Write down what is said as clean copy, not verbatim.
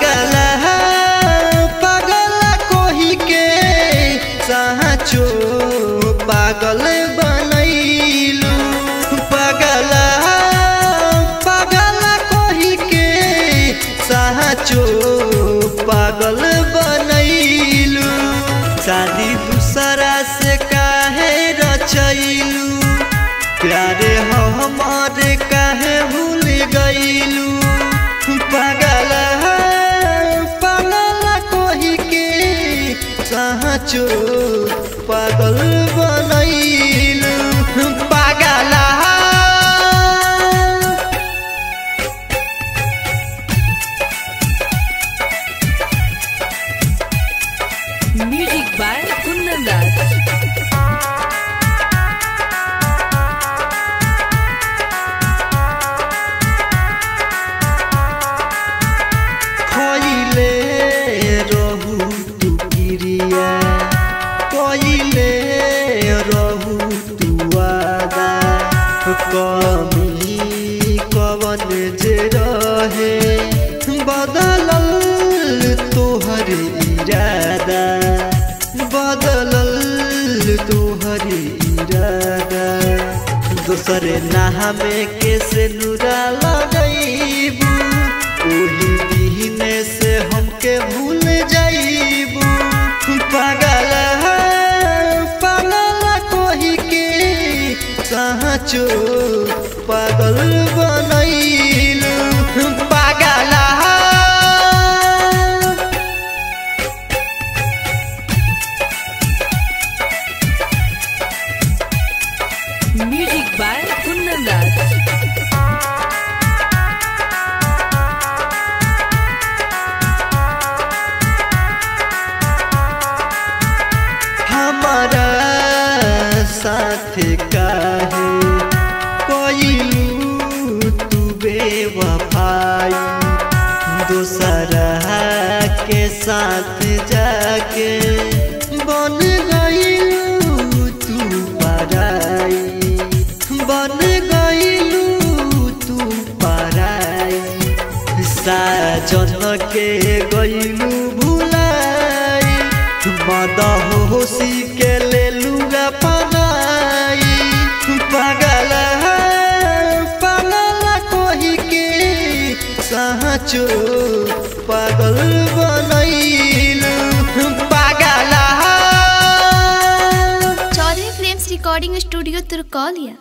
पागला पागला कोही के साचो पागल बनैलू पागला पागला कोही के साचो पागल बनैलू शादी दूसरा से काहे रचैलू प्यारे हमारे काहे भूल गईलू पागला पागला कोही के साचो पागल बनैलू पागला म्यूजिक बाय कुंदन दास। कोइले रहू तू क्रिया कोइले रहू तू वादा कमी कवन जे रहे बदलल तोहर इरादा बदलल तोहर इरादा दूसरे नामे कैसे नुरा लगैबू ओही दीने से हमके भूल जाइबू पागला पागला कोही के साचो पागल बनैलू पागला म्यूजिक बाय कुंदन दास। हमारा साथ काहे कोइलू तू बेवफाई दूसरा के साथ जाके बन गईलू तू पराई बन गईलू तू पराई साजन के गईलू भुलाई मदहोशी के ले लूगा पनाई पागला पागला कोही के साचो पागल बनैलू पागला Chaudhary films recording studio Turkaulia.